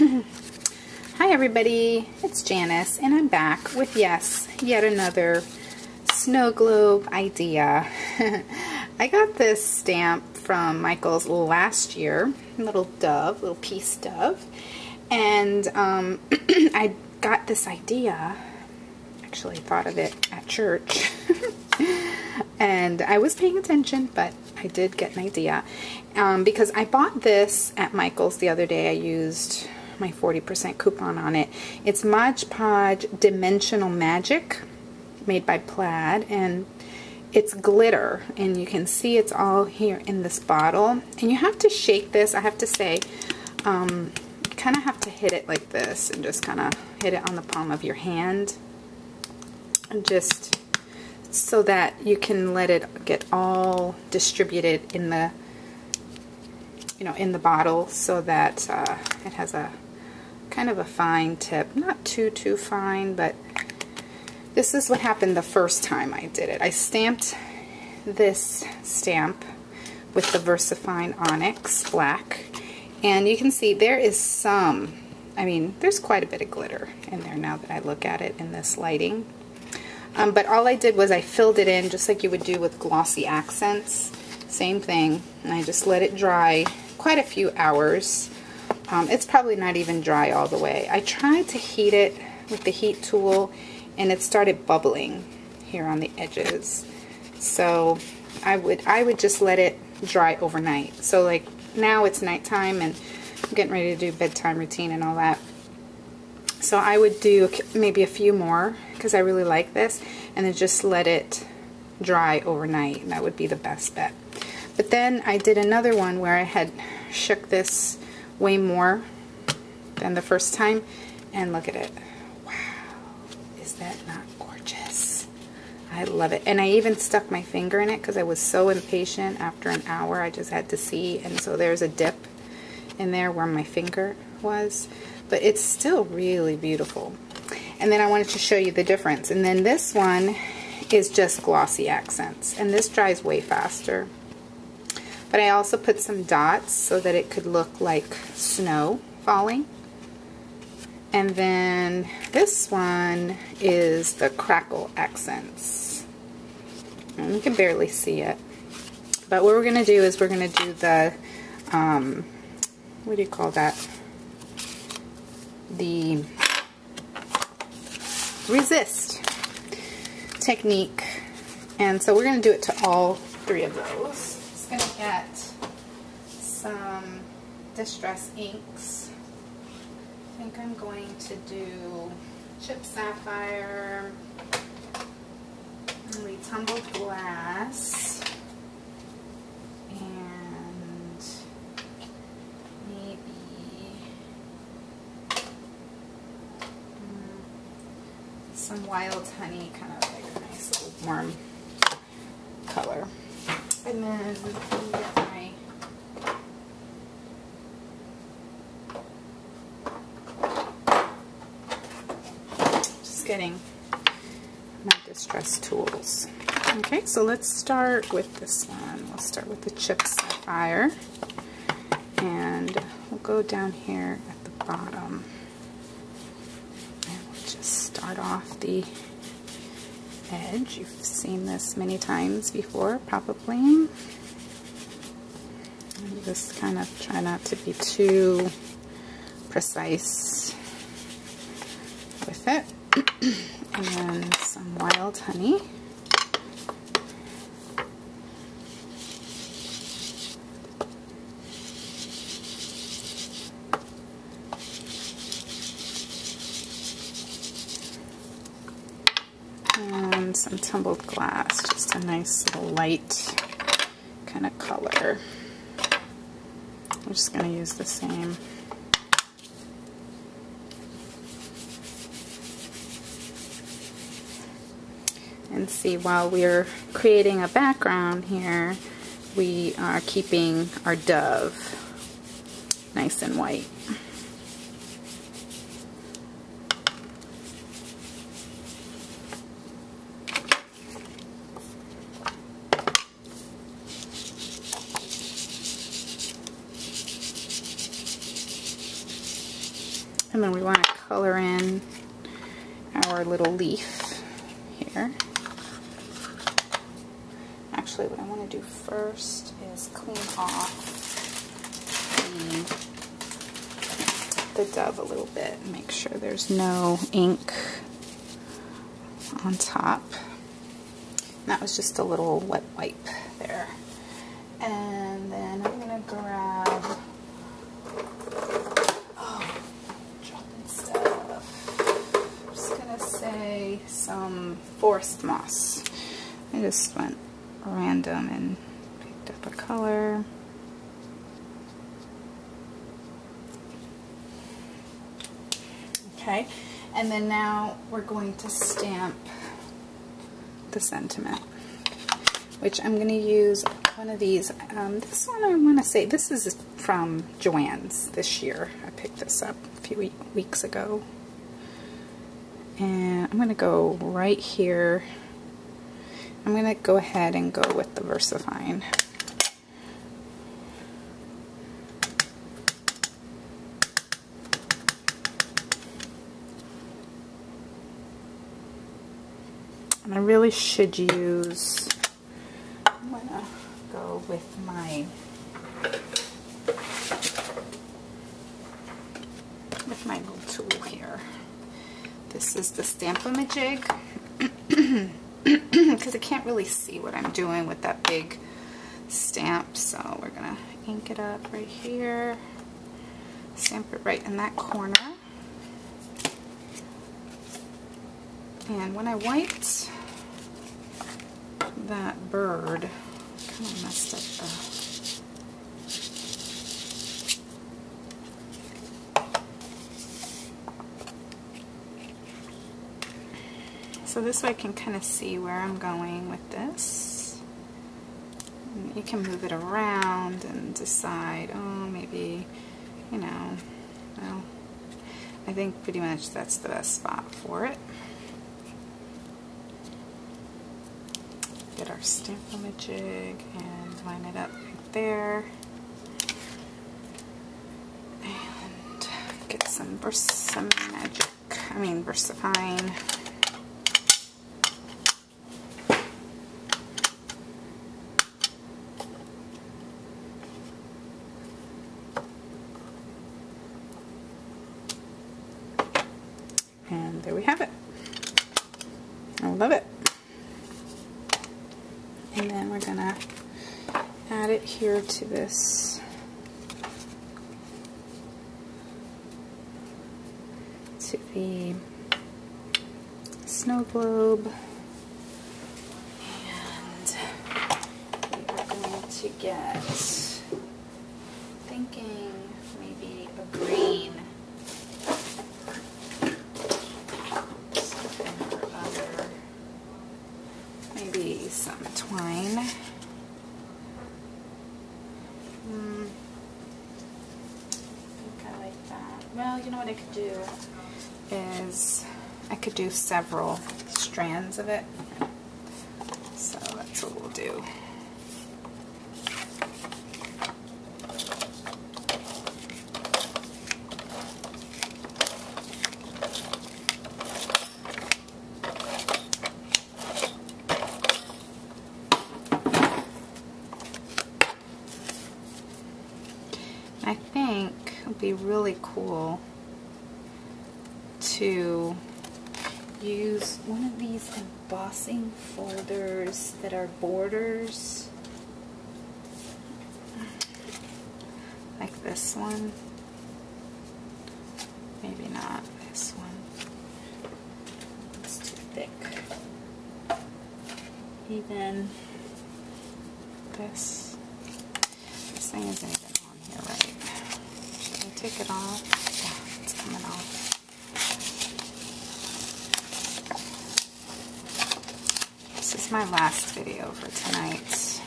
Hi everybody, it's Janice and I'm back with yet another snow globe idea. I got this stamp from Michael's last year, little peace dove, and I got this idea, actually thought of it at church, and I was paying attention, but I did get an idea, because I bought this at Michael's the other day. I used my 40% coupon on it. It's Modge Podge Dimensional Magic, made by Plaid, and it's glitter, and you can see it's all here in this bottle. And you have to shake this. I have to say, you kind of have to hit it like this, and just kind of hit it on the palm of your hand, and just so that you can let it get all distributed in the, in the bottle, so that it has a kind of a fine tip, not too fine, but this is what happened the first time I did it. I stamped this stamp with the VersaFine Onyx Black, and you can see there is some, there's quite a bit of glitter in there now that I look at it in this lighting. But all I did was I filled it in just like you would do with glossy accents. Same thing, and I just let it dry quite a few hours. It's probably not even dry all the way. I tried to heat it with the heat tool, and it started bubbling here on the edges. So I would just let it dry overnight. So like now it's nighttime and I'm getting ready to do bedtime routine and all that. So I would do maybe a few more because I really like this, and then just let it dry overnight, and that would be the best bet. But then I did another one where I had shook this way more than the first time, and look at it. Wow, is that not gorgeous? I love it. And I even stuck my finger in it because I was so impatient. After an hour I just had to see, and so there's a dip in there where my finger was, but it's still really beautiful. And then I wanted to show you the difference. And then this one is just glossy accents, and this dries way faster. But I also put some dots so that it could look like snow falling. And then this one is the Crackle Accents. And you can barely see it. But what we're going to do is we're going to do the, what do you call that? The resist technique. And so we're going to do it to all three of those. Going to get some Distress inks. I think I'm going to do Chip Sapphire, maybe Tumbled Glass, and maybe some Wild Honey, kind of like a nice little warm color. And then let me get my getting my distress tools. Okay, so let's start with this one. We'll start with the Chip Sapphire, and we'll go down here at the bottom, and we'll just start off the edge. You've seen this many times before, probably. And just kind of try not to be too precise with it. And then some Wild Honey. And some Tumbled Glass, just a nice little light kind of color. I'm just going to use the same. And see, while we're creating a background here, we are keeping our dove nice and white. And then we want to color in our little leaf here. Actually, what I want to do first is clean off the dove a little bit and make sure there's no ink on top. And that was just a little wet wipe there. And then I'm going to grab, oh, dropping stuff. I'm just going to say some forest moss. I just went random and picked up a color. Okay, and then now we're going to stamp the sentiment, which I'm going to use one of these. This one I want to say, this is from Joann's this year. I picked this up a few weeks ago. And I'm going to go right here. I'm going to go ahead and go with the VersaFine. And I really should use, I'm going to go with my little tool here. This is the Stamp-A-Majig, because I can't really see what I'm doing with that big stamp, so we're going to ink it up right here, stamp it right in that corner. And when I wiped that bird, kind of messed up so this way I can kind of see where I'm going with this. And you can move it around and decide, oh, maybe, you know, well, I think pretty much that's the best spot for it. Get our Stamp-A-Majig and line it up right there. And get some VersaFine. And there we have it. I love it. And then we're going to add it here to this to the snow globe. And we are going to get, thinking maybe a green. Some twine. I think I like that. Well, you know what I could do is I could do several strands of it. So that's what we'll do. I think it would be really cool to use one of these embossing folders that are borders, like this one. Maybe not this one. It's too thick. Even this. This thing isn't even on here right. Should I take it off? Yeah, it's coming off. This is my last video for tonight.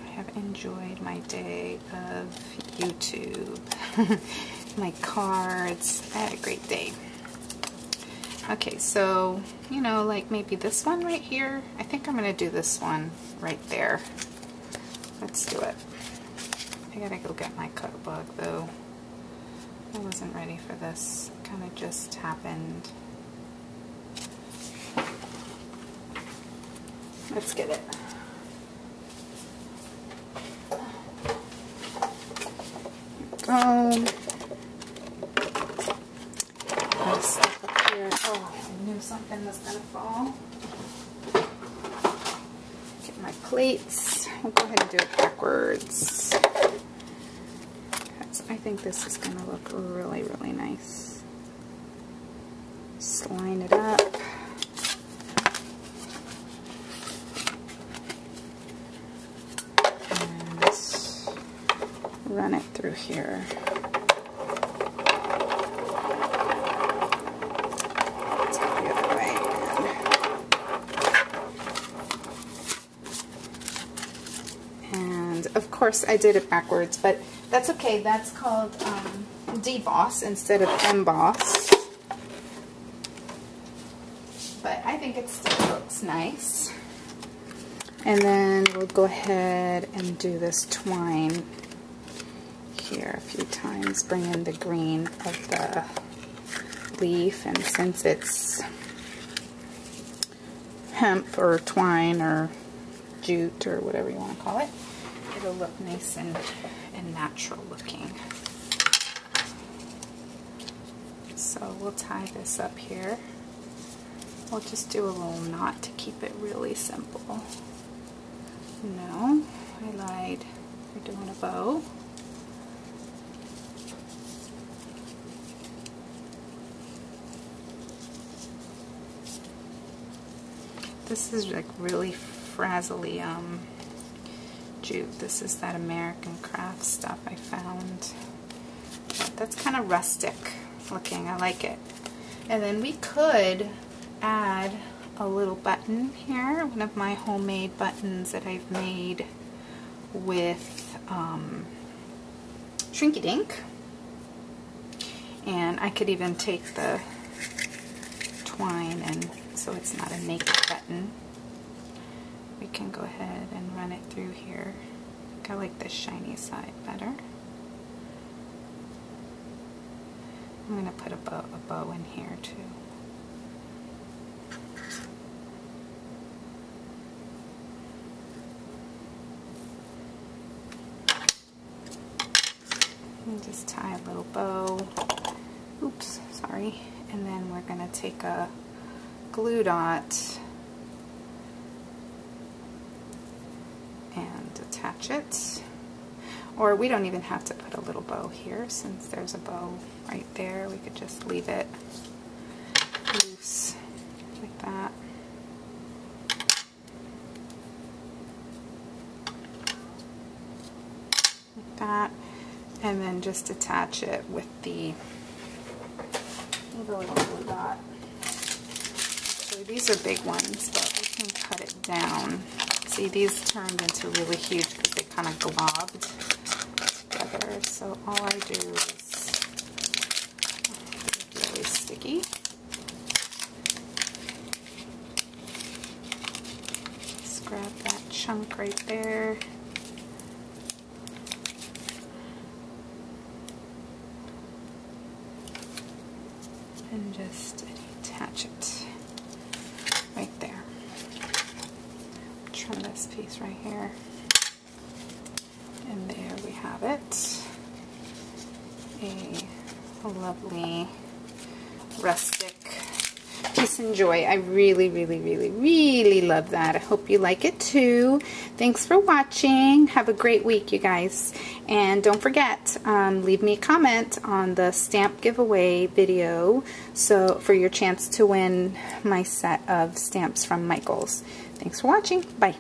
I have enjoyed my day of YouTube, my cards. I had a great day. Okay, so, you know, like maybe this one right here. I think I'm going to do this one right there. Let's do it. I gotta go get my cookbook though. I wasn't ready for this. It kind of just happened. Let's get it. Put stuff up here. Oh, I knew something was gonna fall. Get my plates. We'll go ahead and do it backwards. I think this is gonna look really, really nice. Just line it up. Run it through here. Let's go the other way. And of course I did it backwards, but that's okay. That's called deboss instead of emboss. But I think it still looks nice. And then we'll go ahead and do this twine here a few times, bring in the green of the leaf, and since it's hemp or twine or jute or whatever you want to call it, it'll look nice and natural looking. So we'll tie this up here. We'll just do a little knot to keep it really simple. No, I lied. We're doing a bow. This is like really frazzly jute. This is that American craft stuff I found. That's kind of rustic looking. I like it. And then we could add a little button here. One of my homemade buttons that I've made with Shrinky Dink. And I could even take the twine and so it's not a naked button. We can go ahead and run it through here. I like the shiny side better. I'm going to put a bow in here too. And just tie a little bow. Oops, sorry. And then we're going to take a glue dot and attach it. Or we don't even have to put a little bow here since there's a bow right there. We could just leave it loose like that. Like that. And then just attach it with the little glue dot. Actually, these are big ones, but we can cut it down. See, these turned into really huge because they kind of globbed together. So all I do is really sticky. Just grab that chunk right there. And just attach it right there. Trim this piece right here. And there we have it. A lovely rustic peace and joy. I really, really, really, really love that. I hope you like it too. Thanks for watching. Have a great week, you guys. And don't forget, leave me a comment on the stamp giveaway video for your chance to win my set of stamps from Michaels. Thanks for watching. Bye.